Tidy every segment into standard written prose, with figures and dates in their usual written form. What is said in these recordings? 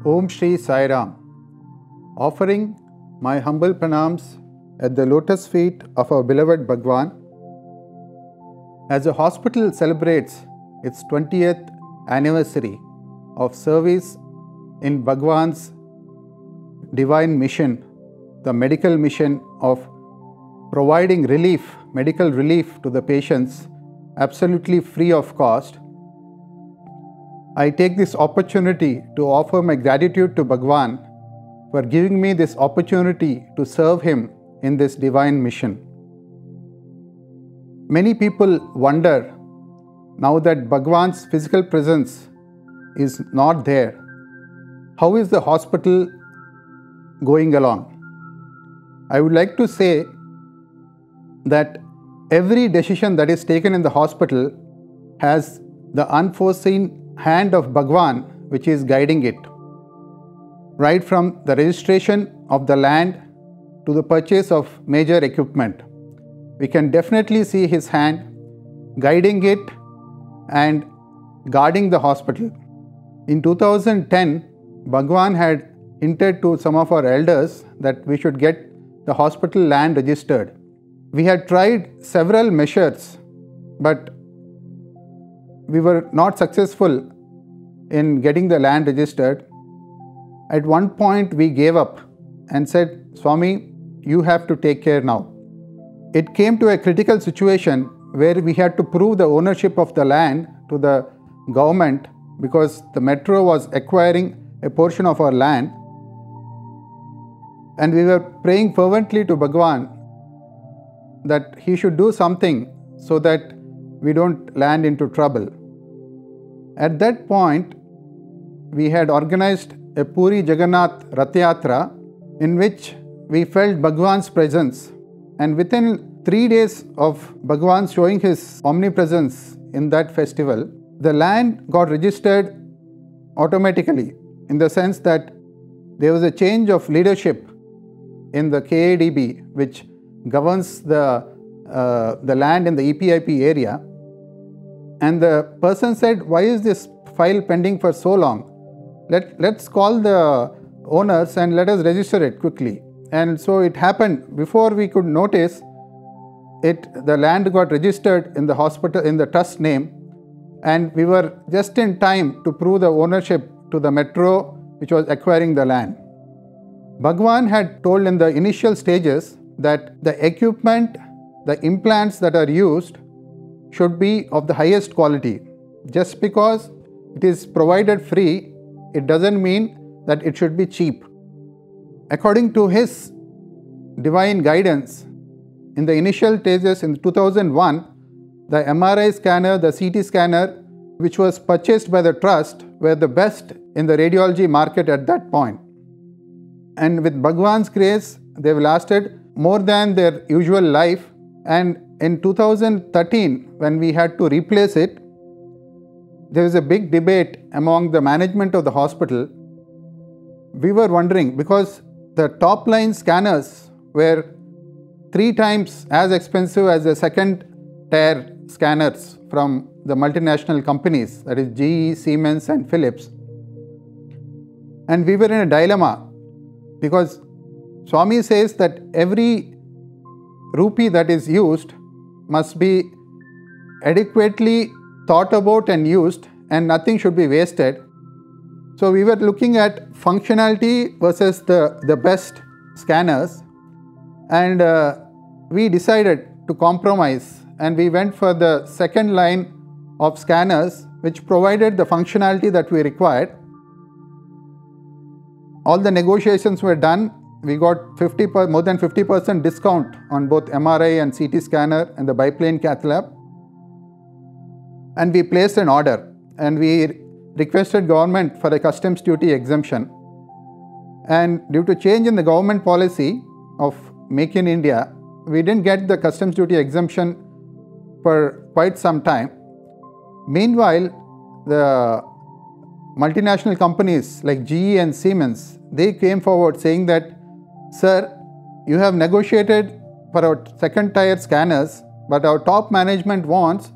Om Shri Sai Ram, offering my humble pranams at the lotus feet of our beloved Bhagwan. As the hospital celebrates its 20th anniversary of service in Bhagwan's divine mission, the medical mission of providing medical relief to the patients absolutely free of cost, I take this opportunity to offer my gratitude to Bhagwan for giving me this opportunity to serve him in this divine mission. Many people wonder, now that Bhagwan's physical presence is not there, how is the hospital going along? I would like to say that every decision that is taken in the hospital has the unforeseen hand of Bhagwan which is guiding it. Right from the registration of the land to the purchase of major equipment, we can definitely see his hand guiding it and guarding the hospital. In 2010, Bhagwan had hinted to some of our elders that we should get the hospital land registered. We had tried several measures, but we were not successful in getting the land registered. At one point, we gave up and said, Swami, you have to take care now. It came to a critical situation where we had to prove the ownership of the land to the government because the metro was acquiring a portion of our land. And we were praying fervently to Bhagwan that he should do something so that we don't land into trouble. At that point, we had organized a Puri Jagannath Rath Yatra in which we felt Bhagwan's presence, and within 3 days of Bhagwan showing his omnipresence in that festival, the land got registered automatically, in the sense that there was a change of leadership in the KADB, which governs the land in the EPIP area. And the person said, why is this file pending for so long? Let's call the owners and let us register it quickly. And so it happened. Before we could notice it, the land got registered in the hospital, in the trust name, and we were just in time to prove the ownership to the metro which was acquiring the land. Bhagwan had told in the initial stages that the equipment, the implants that are used should be of the highest quality. Just because it is provided free, it doesn't mean that it should be cheap. According to his divine guidance, in the initial stages in 2001, the MRI scanner, the CT scanner, which was purchased by the trust, were the best in the radiology market at that point. And with Bhagwan's grace, they've lasted more than their usual life. And in 2013, when we had to replace it, there was a big debate among the management of the hospital. We were wondering, because the top line scanners were 3 times as expensive as the second tier scanners from the multinational companies, that is GE, Siemens and Philips. And we were in a dilemma because Swami says that every rupee that is used must be adequately thought about and used, and nothing should be wasted. So we were looking at functionality versus the best scanners, and we decided to compromise, and we went for the second line of scanners which provided the functionality that we required. All the negotiations were done. We got more than 50% discount on both MRI and CT scanner and the biplane cath lab. And we placed an order, and we requested government for a customs duty exemption. And due to change in the government policy of Make in India, we didn't get the customs duty exemption for quite some time. Meanwhile, the multinational companies like GE and Siemens, they came forward saying that, sir, you have negotiated for our second tier scanners, but our top management wants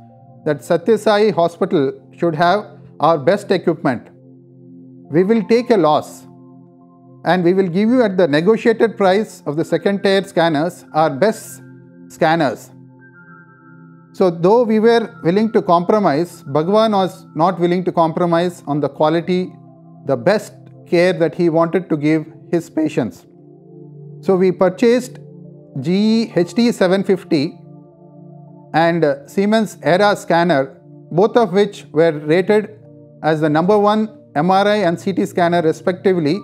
that Satya Sai Hospital should have our best equipment. we will take a loss and we will give you at the negotiated price of the second tier scanners our best scanners. So though we were willing to compromise, Bhagwan was not willing to compromise on the quality, the best care that he wanted to give his patients. So we purchased GE HT 750 and Siemens ERA scanner, both of which were rated as the #1 MRI and CT scanner respectively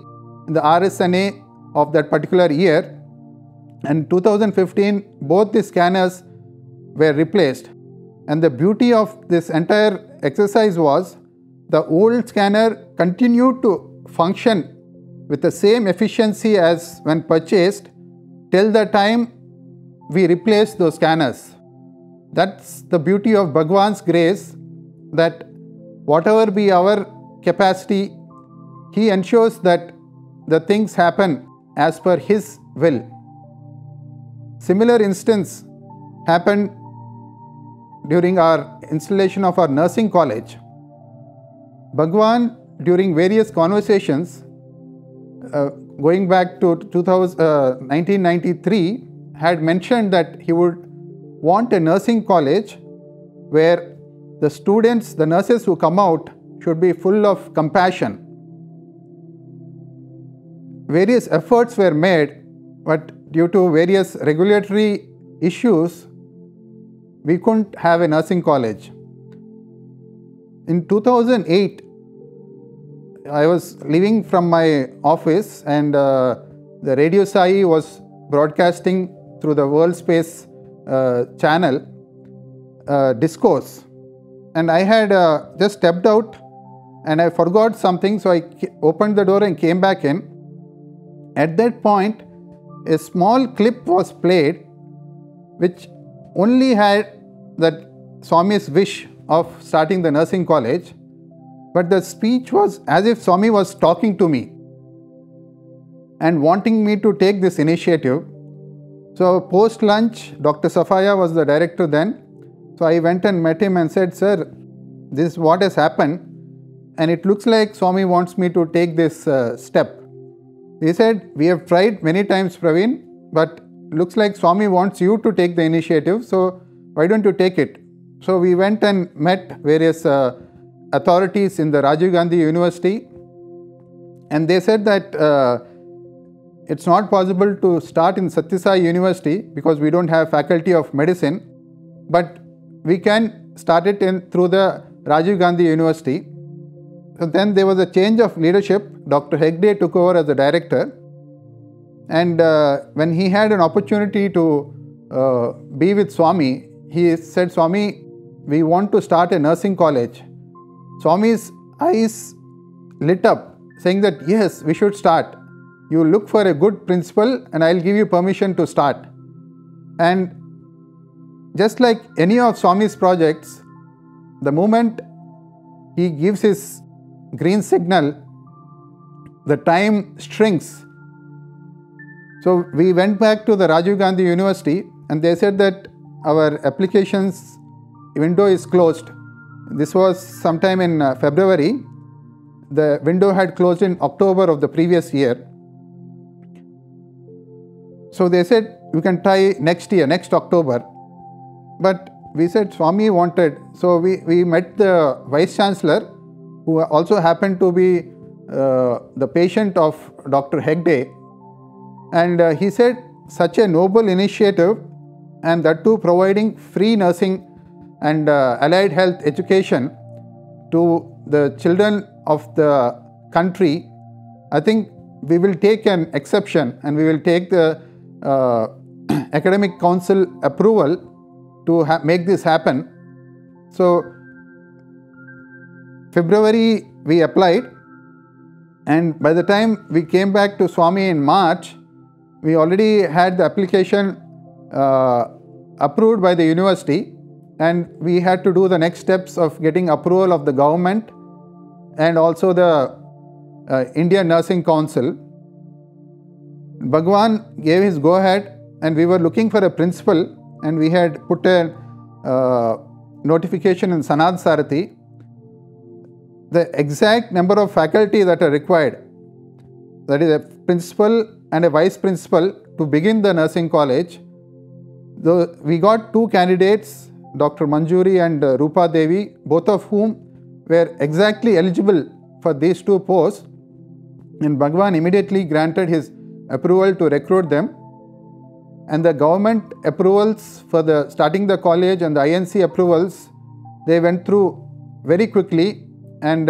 in the RSNA of that particular year. And 2015, both the scanners were replaced. And the beauty of this entire exercise was the old scanner continued to function with the same efficiency as when purchased till the time we replaced those scanners. That's the beauty of Bhagwan's grace, that whatever be our capacity, he ensures that the things happen as per his will. Similar instance happened during our installation of our nursing college. Bhagwan, during various conversations, going back to 1993, had mentioned that he would want a nursing college where the students, the nurses who come out, should be full of compassion. Various efforts were made, but due to various regulatory issues, we couldn't have a nursing college. In 2008, I was leaving from my office and the Radio Sai was broadcasting through the World Space channel discourse, and I had just stepped out and I forgot something, so I opened the door and came back in. At that point, a small clip was played which only had that Swami's wish of starting the nursing college, but the speech was as if Swami was talking to me and wanting me to take this initiative. So post lunch, Dr. Safaya was the director then. So I went and met him and said, "Sir, this is what has happened and it looks like Swami wants me to take this step." He said, "We have tried many times, Praveen, but looks like Swami wants you to take the initiative, so why don't you take it?" So we went and met various authorities in the Rajiv Gandhi University, and they said that it's not possible to start in Sathya Sai University because we don't have faculty of medicine, but we can start it through the Rajiv Gandhi University. So then there was a change of leadership. Dr. Hegde took over as the director, and when he had an opportunity to be with Swami, he said, "Swami, we want to start a nursing college." Swami's eyes lit up, saying that yes, we should start. You look for a good principal and I'll give you permission to start. And just like any of Swami's projects, the moment he gives his green signal, the time shrinks. So we went back to the Rajiv Gandhi University and they said that our applications window is closed. This was sometime in February. The window had closed in October of the previous year. So they said, "You can try next year, next October." But we said Swami wanted. So we met the Vice Chancellor, who also happened to be the patient of Dr. Hegde. And he said, such a noble initiative, and that too providing free nursing and allied health education to the children of the country, I think we will take an exception and we will take the academic council approval to make this happen. So February we applied, and by the time we came back to Swami in March, we already had the application approved by the university, and we had to do the next steps of getting approval of the government and also the Indian Nursing Council. Bhagwan gave his go ahead, and we were looking for a principal, and we had put a notification in Sanad Sarathi. the exact number of faculty that are required, that is a principal and a vice principal, to begin the nursing college. We got two candidates, Dr. Manjuri and Rupa Devi, both of whom were exactly eligible for these two posts, and Bhagwan immediately granted his approval to recruit them. And the government approvals for the starting the college and the INC approvals, they went through very quickly, and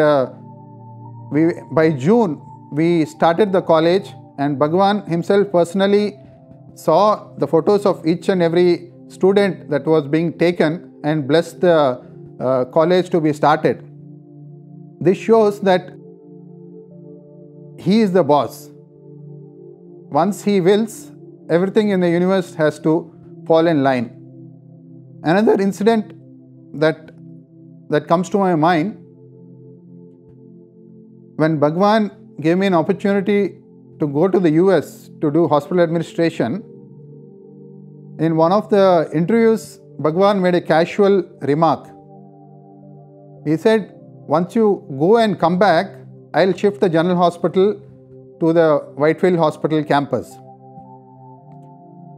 by June we started the college, and Bhagwan himself personally saw the photos of each and every student that was being taken and blessed the college to be started. This shows that he is the boss. Once he wills, everything in the universe has to fall in line. Another incident that comes to my mind, when Bhagwan gave me an opportunity to go to the US to do hospital administration, in one of the interviews, Bhagwan made a casual remark. He said, once you go and come back, I'll shift the general hospital to the Whitefield Hospital campus.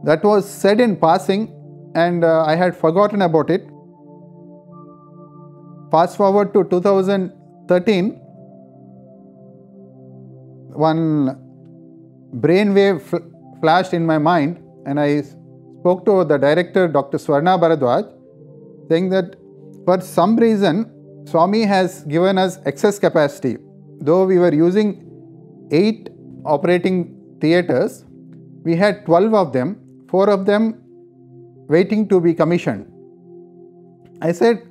That was said in passing, and I had forgotten about it. Fast forward to 2013, one brainwave flashed in my mind, and I spoke to the director, Dr. Swarna Bharadwaj, saying that for some reason Swami has given us excess capacity. Though we were using 8 operating theatres, we had 12 of them, 4 of them waiting to be commissioned. I said,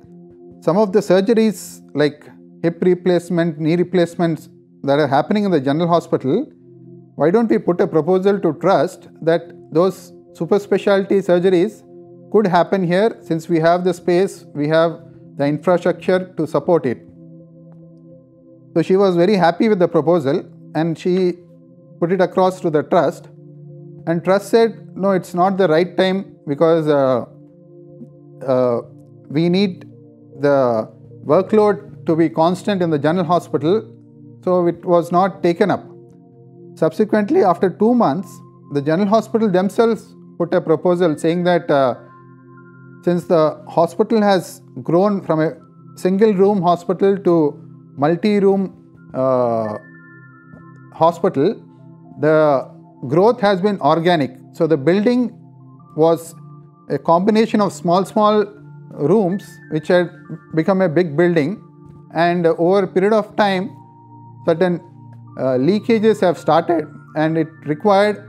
some of the surgeries like hip replacement, knee replacements that are happening in the general hospital, why don't we put a proposal to trust that those super specialty surgeries could happen here, since we have the space, we have the infrastructure to support it. So she was very happy with the proposal, and she put it across to the trust, and trust said, no, it's not the right time, because we need the workload to be constant in the general hospital, so it was not taken up. Subsequently, after 2 months, the general hospital themselves put a proposal saying that since the hospital has grown from a single room hospital to multi-room hospital, the growth has been organic. So the building was a combination of small rooms which had become a big building, and over a period of time certain leakages have started, and it required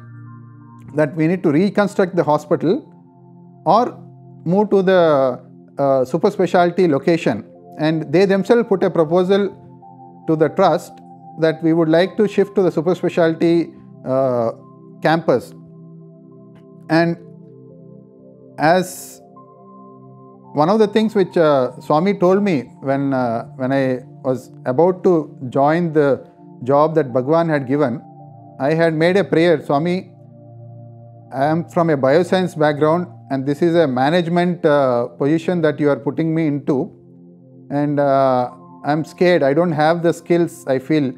that we need to reconstruct the hospital or move to the super specialty location. And they themselves put a proposal to the trust that we would like to shift to the super specialty campus. And as one of the things which Swami told me when I was about to join the job that Bhagwan had given, I had made a prayer, Swami, I am from a bioscience background, and this is a management position that you are putting me into, and I am scared, I don't have the skills, I feel.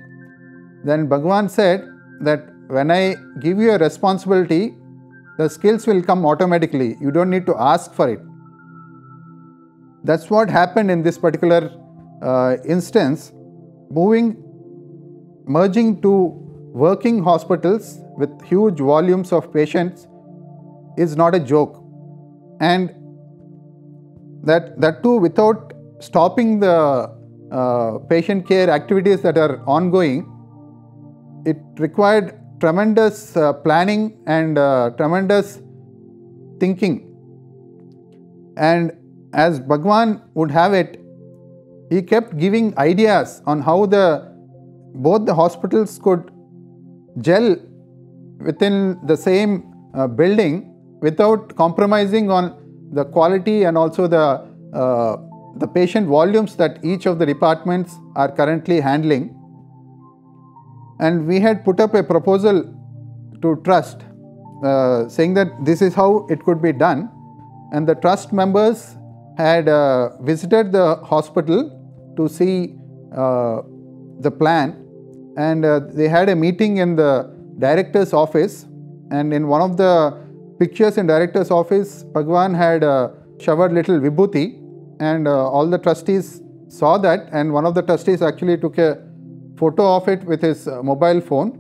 Then Bhagwan said that when I give you a responsibility, the skills will come automatically, you don't need to ask for it. That's what happened in this particular instance. Merging to working hospitals with huge volumes of patients is not a joke, and that too without stopping the patient care activities that are ongoing. It required tremendous planning and tremendous thinking. And as Bhagwan would have it, he kept giving ideas on how both the hospitals could gel within the same building without compromising on the quality and also the patient volumes that each of the departments are currently handling. And we had put up a proposal to trust saying that this is how it could be done, and the trust members had visited the hospital to see the plan, and they had a meeting in the director's office, and in one of the pictures in director's office, Bhagwan had showered little vibhuti, and all the trustees saw that, and one of the trustees actually took a photo of it with his mobile phone.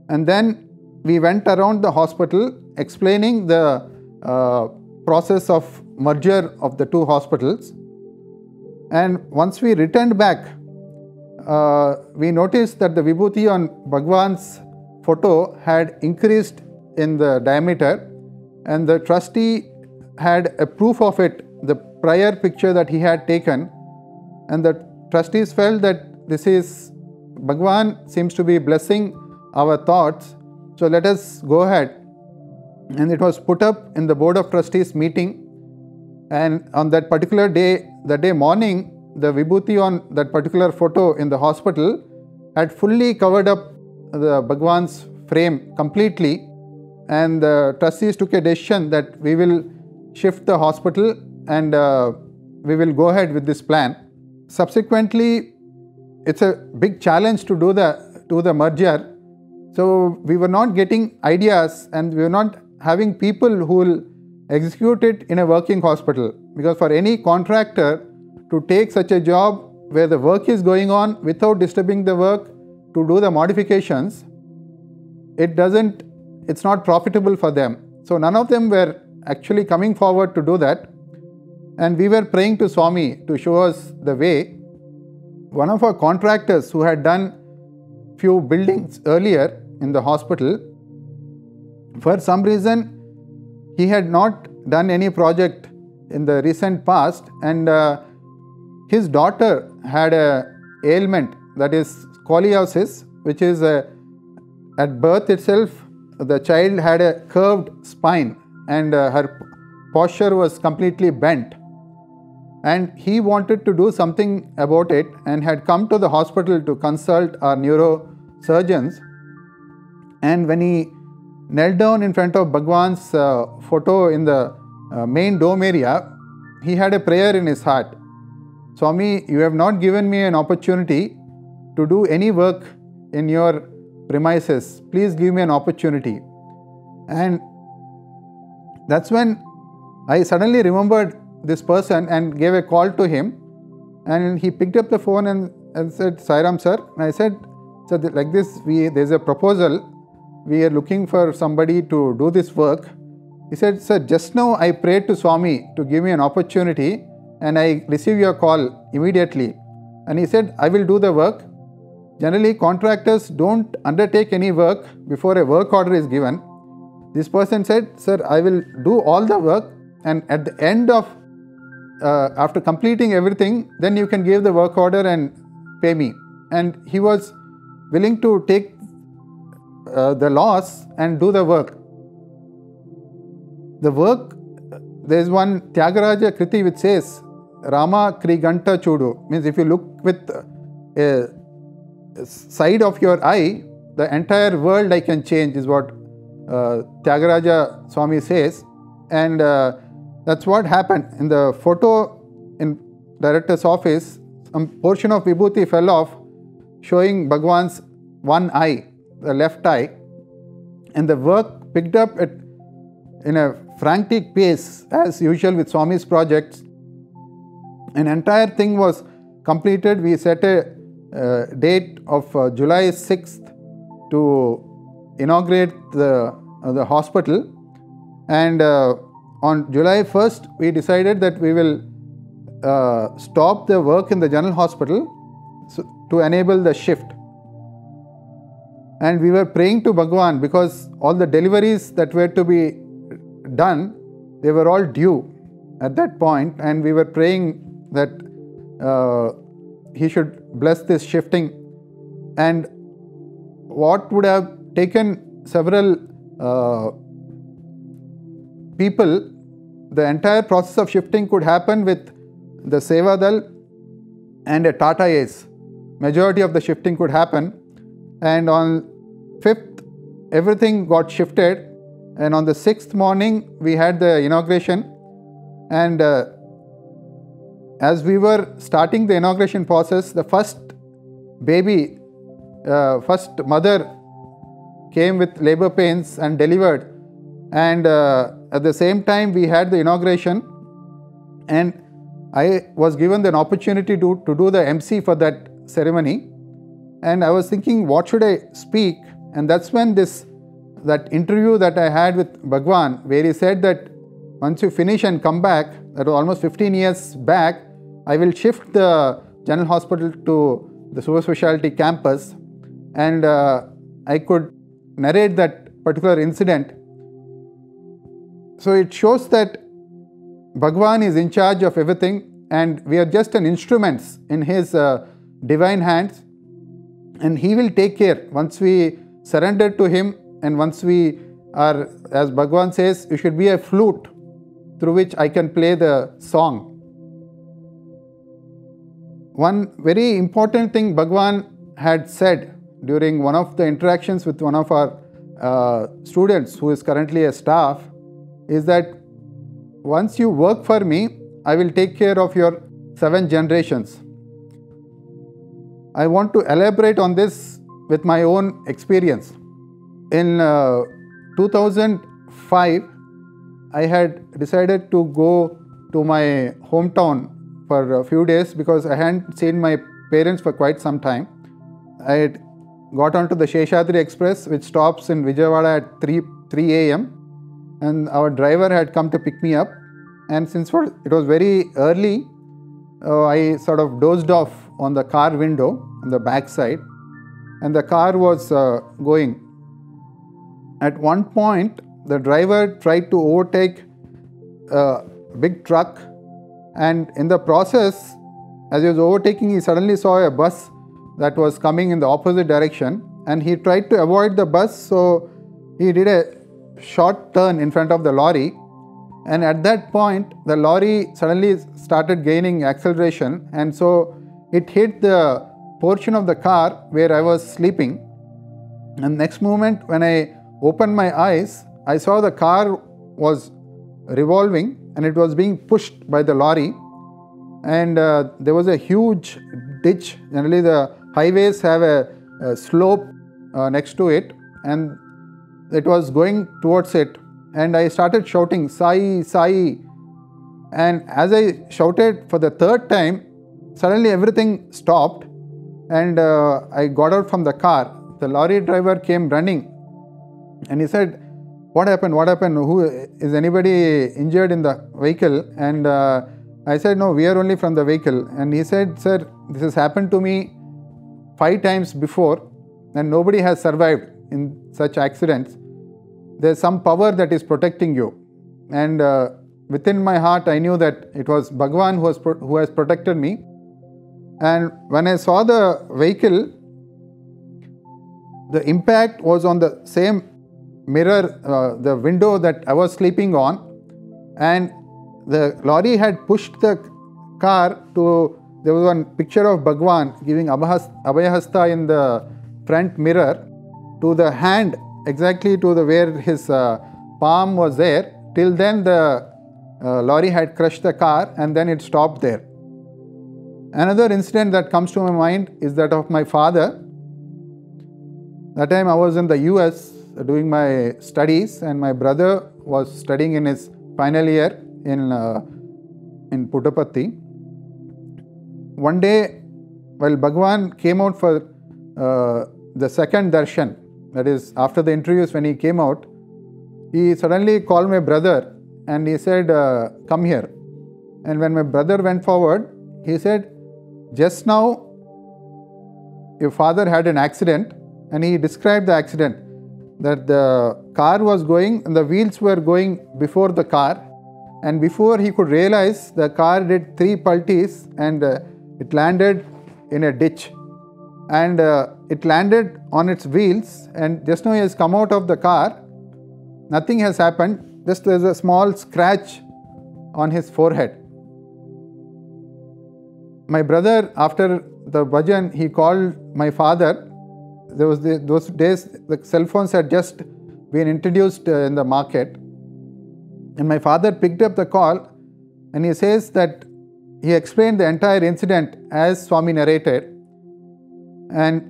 And then we went around the hospital explaining the process of merger of the two hospitals. And once we returned back, we noticed that the vibhuti on Bhagwan's photo had increased in the diameter, and the trustee had a proof of it, the prior picture that he had taken, and the trustees felt that this is Bhagwan seems to be blessing our thoughts, so let us go ahead. And it was put up in the board of trustees meeting, and on that particular day, the day morning, the vibhuti on that particular photo in the hospital had fully covered up the Bhagwan's frame completely, and the trustees took a decision that we will shift the hospital and we will go ahead with this plan. Subsequently, it's a big challenge to do the merger, so we were not getting ideas and we were not having people who will execute it in a working hospital, because for any contractor to take such a job where the work is going on without disturbing the work to do the modifications, it's not profitable for them. So none of them were actually coming forward to do that, and we were praying to Swami to show us the way. One of our contractors who had done few buildings earlier in the hospital, for some reason he had not done any project in the recent past, and his daughter had a ailment, that is scoliosis, which is at birth itself the child had a curved spine and her posture was completely bent, and he wanted to do something about it and had come to the hospital to consult our neurosurgeons. And when he knelt down in front of Bhagwan's photo in the main dome area, he had a prayer in his heart. Swami, you have not given me an opportunity to do any work in your premises. Please give me an opportunity. And that's when I suddenly remembered this person and gave a call to him, and he picked up the phone and said, Sairam sir. And I said, so like this, there's a proposal. We are looking for somebody to do this work. He said, sir, just now I prayed to Swami to give me an opportunity and I received your call immediately. And he said, I will do the work. Generally, contractors don't undertake any work before a work order is given. This person said, sir, I will do all the work, and at the end of, after completing everything, then you can give the work order and pay me. And he was willing to take the loss and do the work. The work, there is one Tyagaraja Kriti which says, Rama Kriganta Chudu, means if you look with a side of your eye, the entire world I can change, is what Tyagaraja Swami says. And that's what happened. In the photo in director's office, some portion of vibhuti fell off, showing Bhagwan's one eye, the left eye, and the work picked up in a frantic pace as usual with Swami's projects. An entire thing was completed. We set a date of July 6th to inaugurate the hospital, and on July 1st we decided that we will stop the work in the general hospital to enable the shift. And we were praying to Bhagwan because all the deliveries that were to be done, they were all due at that point, and we were praying that he should bless this shifting. And what would have taken several people, the entire process of shifting could happen with the Sevadal and a Tata Ace. Majority of the shifting could happen, and on 5th everything got shifted, and on the 6th morning we had the inauguration. And as we were starting the inauguration process, the first baby, first mother came with labor pains and delivered, and at the same time we had the inauguration, and I was given an opportunity to do the MC for that ceremony, and I was thinking, what should I speak? And that's when that interview that I had with Bhagwan, where he said that once you finish and come back, that was almost 15 years back, I will shift the general hospital to the super specialty campus, and I could narrate that particular incident. So it shows that Bhagwan is in charge of everything, and we are just an instruments in his divine hands, and he will take care once we surrender to him, and once we are, as Bhagwan says, you should be a flute through which I can play the song. One very important thing Bhagwan had said during one of the interactions with one of our students who is currently a staff is that once you work for me, I will take care of your 7 generations. I want to elaborate on this with my own experience. In 2005, I had decided to go to my hometown for a few days because I hadn't seen my parents for quite some time. I had got onto the Sheshadri Express, which stops in Vijayawada at 3 a.m. and our driver had come to pick me up. And since it was very early, I sort of dozed off on the car window on the back side, and the car was going. At one point, the driver tried to overtake a big truck, and in the process, as he was overtaking, he suddenly saw a bus that was coming in the opposite direction, and he tried to avoid the bus, so he did a short turn in front of the lorry, and at that point, the lorry suddenly started gaining acceleration, and so it hit the portion of the car where I was sleeping. And next moment, when I opened my eyes, I saw the car was revolving and it was being pushed by the lorry, and there was a huge ditch. Generally the highways have a slope next to it, and it was going towards it, and I started shouting, "Sai, Sai," and as I shouted for the 3rd time, suddenly everything stopped, and I got out from the car. The lorry driver came running, and he said, "What happened? What happened? Is anybody injured in the vehicle?" And I said, "No, we are only from the vehicle." And he said, "Sir, this has happened to me 5 times before, and nobody has survived in such accidents. There's some power that is protecting you." And within my heart, I knew that it was Bhagwan who has protected me. And when I saw the vehicle, the impact was on the same mirror, the window that I was sleeping on, and the lorry had pushed the car to, there was one picture of Bhagwan giving Abhayahasta in the front mirror to the hand, exactly to where his palm was there. Till then the lorry had crushed the car, and then it stopped there. Another incident that comes to my mind is that of my father. That time I was in the US doing my studies, and my brother was studying in his final year in Puttaparthi. One day, while Bhagwan came out for the second darshan, that is after the interviews, when he came out, he suddenly called my brother and he said, "Come here." And when my brother went forward, he said, "Just now your father had an accident," and he described the accident, that the car was going and the wheels were going before the car, and before he could realize, the car did 3 paltis and it landed in a ditch, and it landed on its wheels, and just now he has come out of the car, nothing has happened, just there's a small scratch on his forehead. My brother, after the bhajan, he called my father. There was those days the cell phones had just been introduced in the market, and my father picked up the call, and he says that he explained the entire incident as Swami narrated, and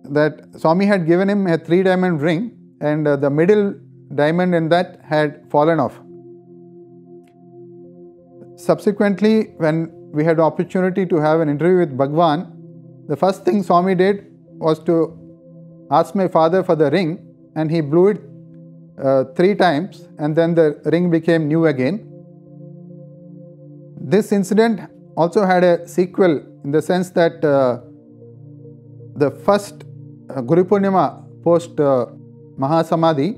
that Swami had given him a 3-diamond ring, and the middle diamond in that had fallen off. Subsequently, when we had the opportunity to have an interview with Bhagwan, the first thing Swami did was to ask my father for the ring, and he blew it 3 times, and then the ring became new again. This incident also had a sequel in the sense that the first Guru Purnima post Mahasamadhi,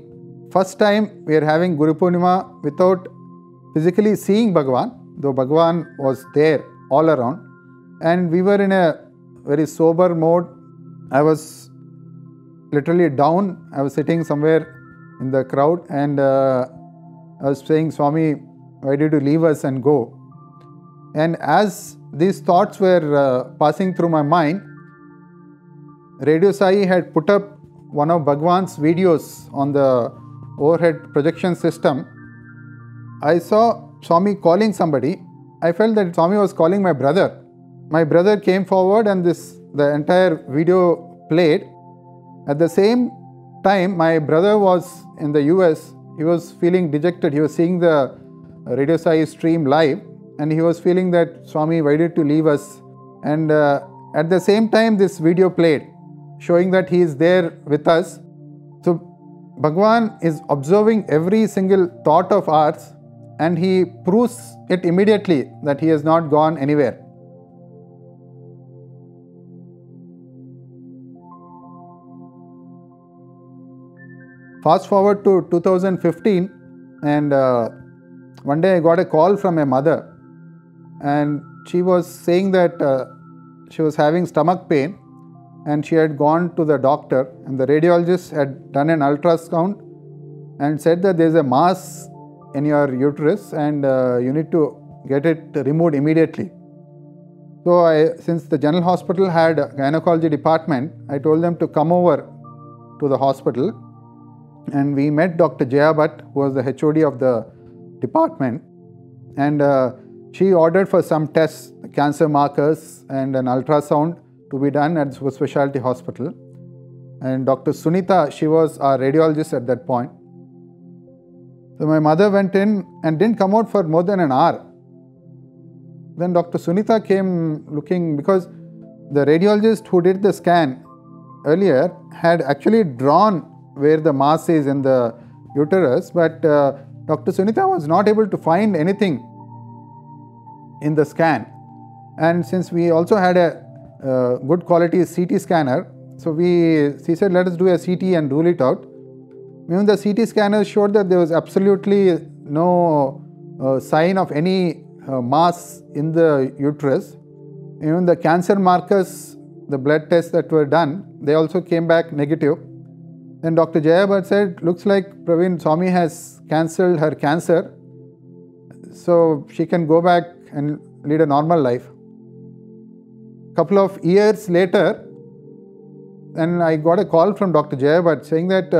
first time we are having Guru Purnima without physically seeing Bhagwan, though Bhagwan was there all around, and we were in a very sober mode. I was literally down. I was sitting somewhere in the crowd, and I was saying, Swami, why did you leave us and go? And as these thoughts were passing through my mind, Radio Sai had put up one of Bhagwan's videos on the overhead projection system. I saw Swami calling somebody. I felt that Swami was calling my brother. My brother came forward, and the entire video played. At the same time, my brother was in the US. He was feeling dejected. He was seeing the Radio Sai stream live, and he was feeling that, Swami, why did you leave us? And at the same time, this video played, showing that he is there with us. So Bhagwan is observing every single thought of ours, and he proves it immediately that he has not gone anywhere. Fast forward to 2015, and one day I got a call from a mother, and she was saying that she was having stomach pain, and she had gone to the doctor, and the radiologist had done an ultrasound and said that there is a mass in your uterus, and you need to get it removed immediately. So since the general hospital had a gynecology department, I told them to come over to the hospital, and we met Dr. Jaya Bhatt, who was the HOD of the department, and she ordered for some tests, cancer markers and an ultrasound to be done at the specialty hospital. And Dr. Sunita, she was our radiologist at that point. So my mother went in and didn't come out for more than an hour. Then Dr. Sunita came looking, because the radiologist who did the scan earlier had actually drawn where the mass is in the uterus, but Dr. Sunita was not able to find anything in the scan. And since we also had a good quality CT scanner, so she said, let us do a CT and rule it out. Even the CT scanner showed that there was absolutely no sign of any mass in the uterus. Even the cancer markers, the blood tests that were done, they also came back negative. Then Dr. Jaya Bhatt said, looks like Praveen, Swami has cancelled her cancer, so she can go back and lead a normal life. Couple of years later, and I got a call from Dr. Jaya Bhatt saying that,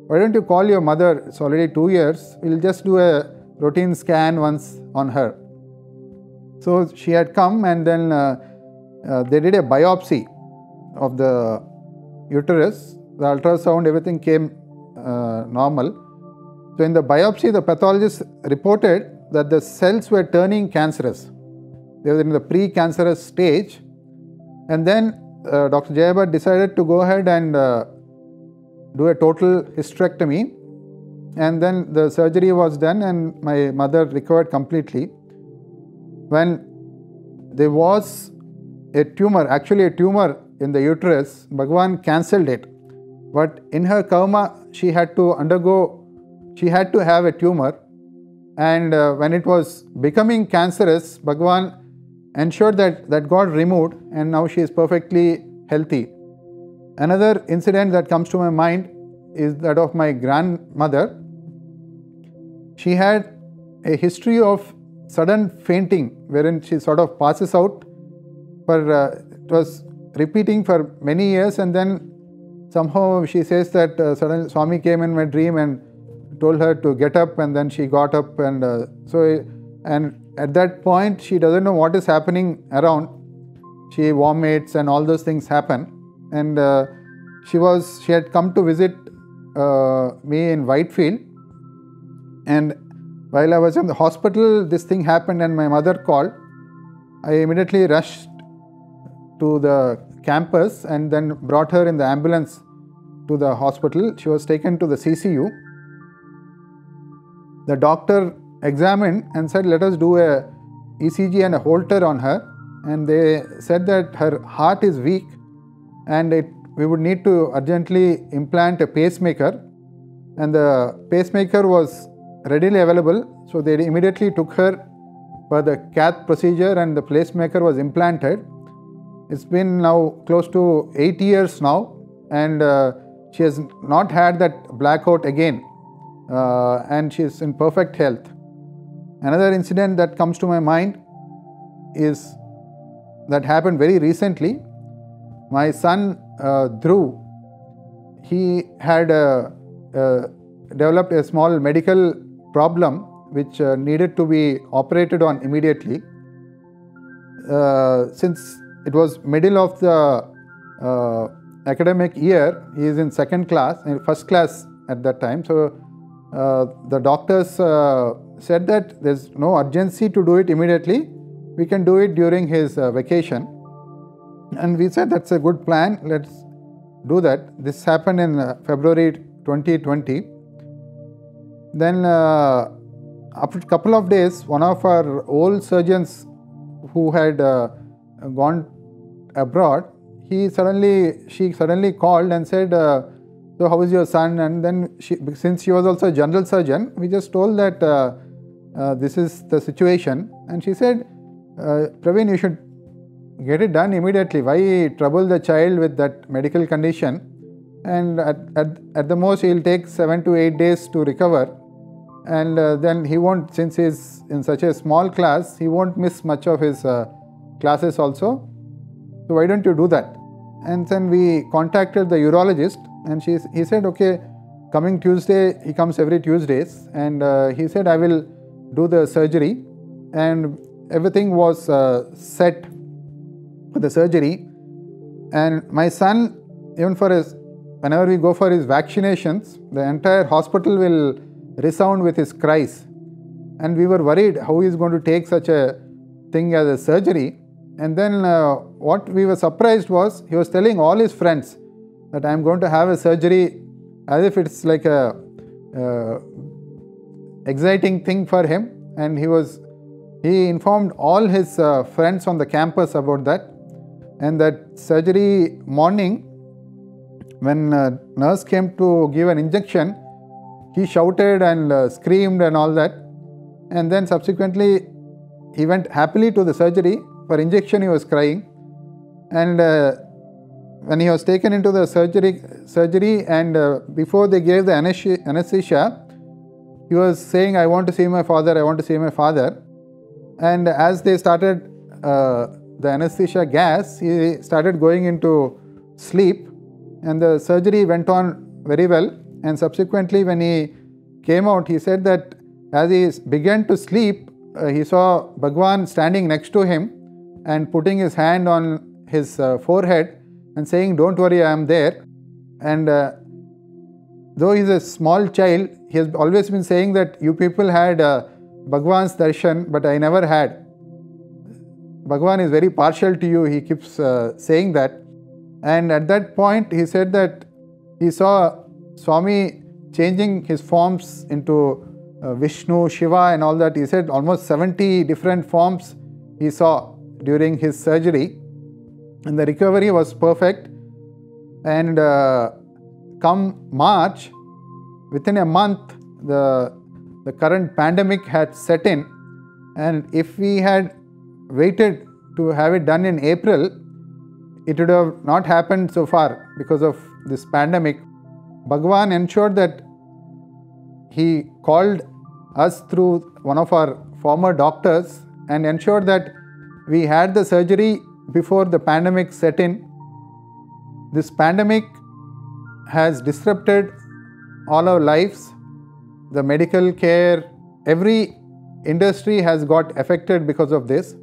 why don't you call your mother? It's already 2 years. We'll just do a routine scan once on her. So she had come, and then they did a biopsy of the uterus. The ultrasound, everything came normal. So in the biopsy, the pathologist reported that the cells were turning cancerous. They were in the pre-cancerous stage. And then Dr. Jaya Bhatt decided to go ahead and do a total hysterectomy. And then the surgery was done, and my mother recovered completely. When there was a tumor, actually a tumor in the uterus, Bhagwan cancelled it. But in her karma, she had to have a tumor. And when it was becoming cancerous, Bhagwan ensured that got removed, and now she is perfectly healthy. Another incident that comes to my mind is that of my grandmother. She had a history of sudden fainting, wherein she sort of passes out. It was repeating for many years, and then somehow she says that suddenly Swami came in my dream and told her to get up, and then she got up, and at that point she doesn't know what is happening around. she vomits and all those things happen. And she had come to visit me in Whitefield, and while I was in the hospital, this thing happened and my mother called. I immediately rushed to the campus and then brought her in the ambulance to the hospital. She was taken to the CCU. The doctor examined and said, let us do a ECG and a Holter on her. And they said that her heart is weak and we would need to urgently implant a pacemaker. And the pacemaker was readily available, so they immediately took her for the cath procedure and the pacemaker was implanted. It's been now close to 8 years now, and she has not had that blackout again, and she is in perfect health. Another incident that comes to my mind is that happened very recently. My son Dhruv, he had developed a small medical problem which needed to be operated on immediately. Since it was middle of the academic year, he is in first class at that time. So the doctors said that there's no urgency to do it immediately. We can do it during his vacation. And we said that's a good plan, let's do that. This happened in February 2020. Then after a couple of days, one of our old surgeons who had gone abroad, she suddenly called and said, so how is your son? And then since she was also a general surgeon, we just told that this is the situation. And she said, Praveen, you should get it done immediately. Why trouble the child with that medical condition? And at the most, he'll take 7 to 8 days to recover. And then he won't, since he's in such a small class, he won't miss much of his classes also. So why don't you do that? And then we contacted the urologist, and he said, okay, coming Tuesday, he comes every Tuesdays, and he said, I will do the surgery. And everything was set for the surgery. And my son, even whenever we go for his vaccinations, the entire hospital will resound with his cries. And we were worried how he is going to take such a thing as a surgery. And then what we were surprised was, he was telling all his friends that I am going to have a surgery, as if it's like a exciting thing for him. And he informed all his friends on the campus about that. And that surgery morning, when nurse came to give an injection, he shouted and screamed and all that. And then subsequently, he went happily to the surgery. For injection, he was crying. And when he was taken into the surgery and before they gave the anesthesia, he was saying, I want to see my father, I want to see my father. And as they started the anesthesia gas, he started going into sleep, and the surgery went on very well. And subsequently, when he came out, he said that as he began to sleep, he saw Bhagwan standing next to him and putting his hand on his forehead and saying, don't worry, I am there. And though he is a small child, he has always been saying that you people had Bhagwan's darshan, but I never had. Bhagwan is very partial to you, he keeps saying that. And at that point, he said that he saw Swami changing his forms into Vishnu, Shiva and all that. He said almost 70 different forms he saw during his surgery. And the recovery was perfect. And come March, within a month, the current pandemic had set in. And if we had waited to have it done in April, it would have not happened so far because of this pandemic. Bhagwan ensured that he called us through one of our former doctors and ensured that we had the surgery before the pandemic set in. This pandemic has disrupted all our lives. The medical care, every industry has got affected because of this.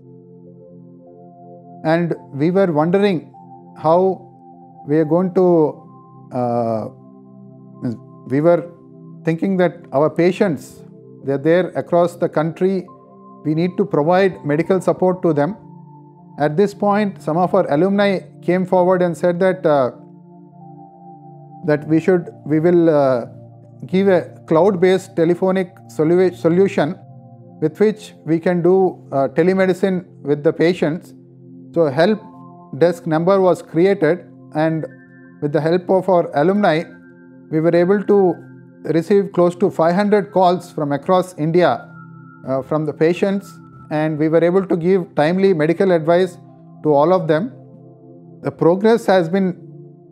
and we were wondering how we are going to we were thinking that our patients, they're there across the country, we need to provide medical support to them. At this point, some of our alumni came forward and said that we will give a cloud-based telephonic solution with which we can do telemedicine with the patients. So a help desk number was created, and with the help of our alumni, we were able to receive close to 500 calls from across India from the patients, and we were able to give timely medical advice to all of them. The progress has been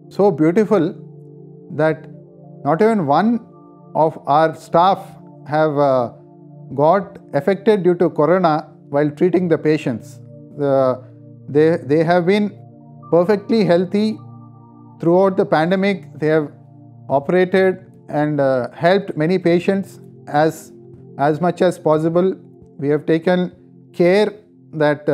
so beautiful that not even one of our staff have got affected due to corona while treating the patients. They have been perfectly healthy throughout the pandemic. They have operated and helped many patients as much as possible. We have taken care that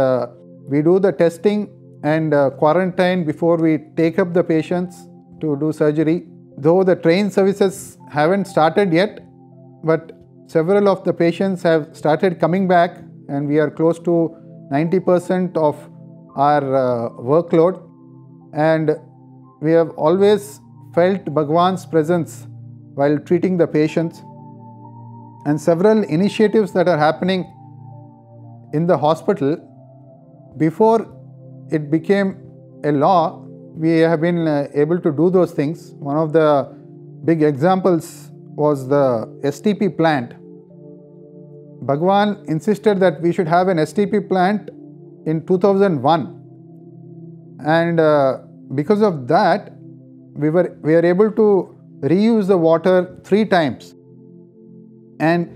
we do the testing and quarantine before we take up the patients to do surgery. Though the train services haven't started yet, but several of the patients have started coming back, and we are close to 90% of our workload, and we have always felt Bhagwan's presence while treating the patients. And several initiatives that are happening in the hospital, before it became a law, we have been able to do those things. One of the big examples was the STP plant. Bhagwan insisted that we should have an STP plant in 2001, and because of that, we are able to reuse the water 3 times. And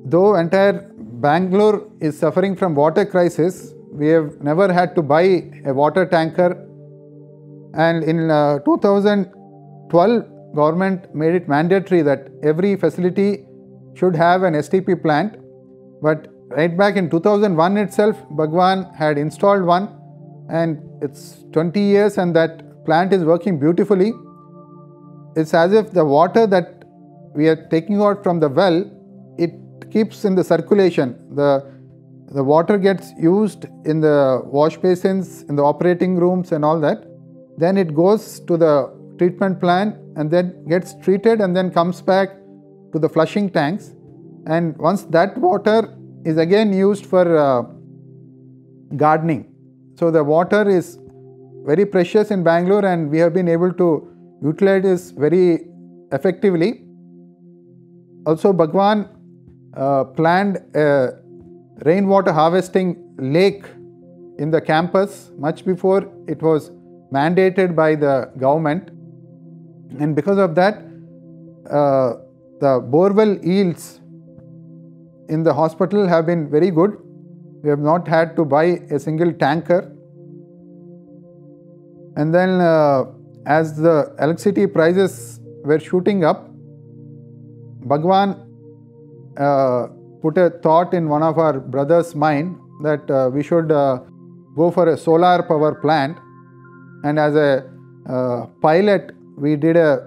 though entire Bangalore is suffering from water crisis, we have never had to buy a water tanker. And in 2012, government made it mandatory that every facility should have an STP plant. But right back in 2001 itself, Bhagwan had installed one, and it's 20 years and that plant is working beautifully. It's as if the water that we are taking out from the well, it keeps in the circulation. The water gets used in the wash basins, in the operating rooms and all that. Then it goes to the treatment plant and then gets treated and then comes back to the flushing tanks. And once that water is again used for gardening. So the water is very precious in Bangalore, and we have been able to utilize this very effectively. Also, Bhagwan planned a rainwater harvesting lake in the campus much before it was mandated by the government, and because of that, the borewell yields in the hospital have been very good. We have not had to buy a single tanker. And then as the electricity prices were shooting up, Bhagwan put a thought in one of our brothers' mind that we should go for a solar power plant. And as a pilot, we did a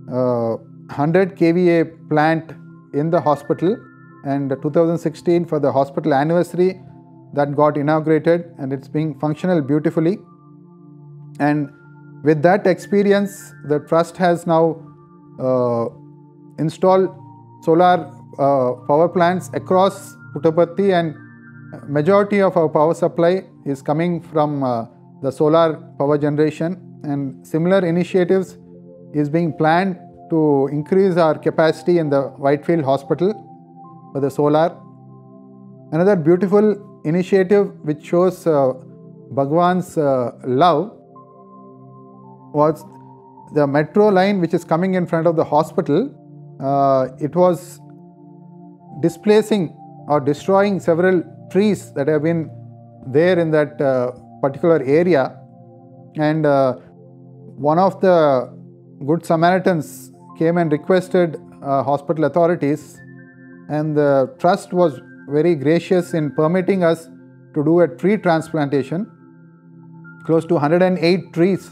100 kVA plant in the hospital, and 2016 for the hospital anniversary that got inaugurated, and it's being functional beautifully. And with that experience, the trust has now installed solar power plants across Puttaparthi, and majority of our power supply is coming from the solar power generation, and similar initiatives is being planned to increase our capacity in the Whitefield Hospital for the solar. Another beautiful initiative which shows Bhagwan's love was the metro line which is coming in front of the hospital. It was displacing or destroying several trees that have been there in that particular area, and one of the Good Samaritans came and requested hospital authorities, and the trust was very gracious in permitting us to do a tree transplantation. close to 108 trees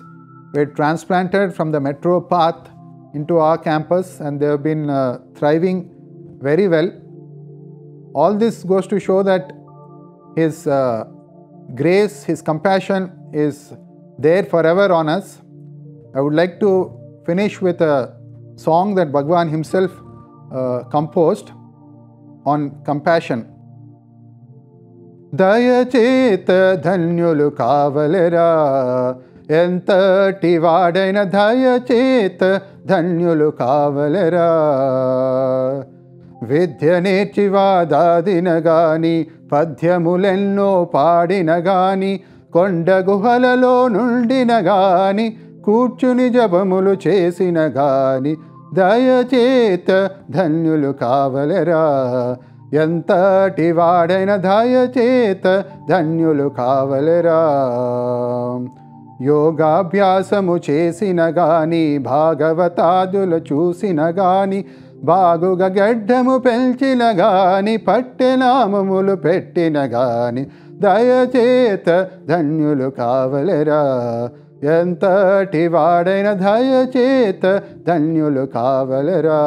were transplanted from the metro path into our campus, and they have been thriving very well. All this goes to show that His grace, His compassion is there forever on us. I would like to finish with a song that Bhagwan himself composed on compassion. Dayacheta dhanyulu kavalera, entati vaadaina dayacheta dhanyulu kavalera. విద్య నేర్చి వాదాదిన గాని, పద్యములెన్నో పాడిన గాని, కొండ గుహలలో నుండిన గాని, కూర్చుని జపములు చేసిన గాని, దయచేత ధన్యులు కావలెరా. ఎంతటి వాడైన దయచేత ధన్యులు కావలెరా. యోగాభ్యాసము చేసిన గాని, భాగవతాదులు చూసిన గాని, బాగుగా గడ్డము పెంచిన గాని, పట్టెనామములు పెట్టిన గాని, దయచేత ధన్యులు కావలెరా. ఎంతటి వాడైన దయచేత ధన్యులు కావలెరా.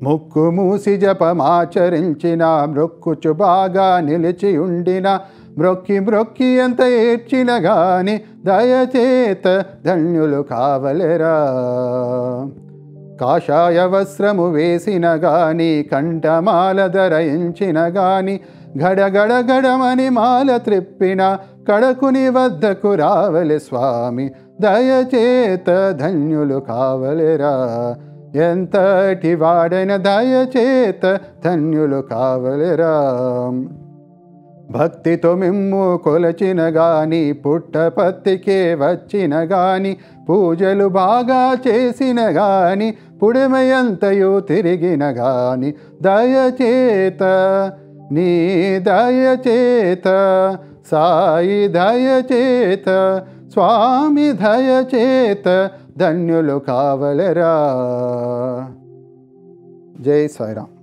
ముక్కు మూసి జపమాచరించిన, మ్రొక్కుచు బాగా నిలిచి ఉండిన, మ్రొక్కి మ్రొక్కి ఎంత ఏడ్చిన గాని, దయచేత ధన్యులు కావలెరా. కాషాయ వస్త్రము వేసిన గాని, కంఠమాల ధరించిన గాని, గడగడ గడమని మాల త్రిప్పిన, కడకుని వద్దకు రావలె స్వామి, దయచేత ధన్యులు కావలెరా. ఎంతటి వాడైన దయచేత ధన్యులు కావలెరా. భక్తితో మిమ్ము కొలచిన గాని, పుట్టపత్తికే వచ్చిన గాని, పూజలు బాగా చేసిన గాని, పుడమయంతయు తిరిగిన గాని, దయచేత నీ దయచేత, సాయి దయచేత, స్వామి దయచేత ధన్యులు కావలెరా. జై సాయిరామ్.